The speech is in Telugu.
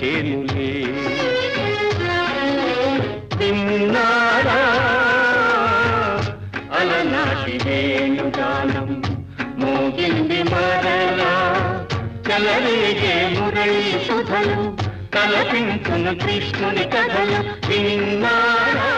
వచ్చేనులే. విన్నారా అలనాటి వేణుగానం మోగింది మరలా, కలరేగే మురళి సుధలు, తలపించున కృష్ణుని కథలు. విన్నారా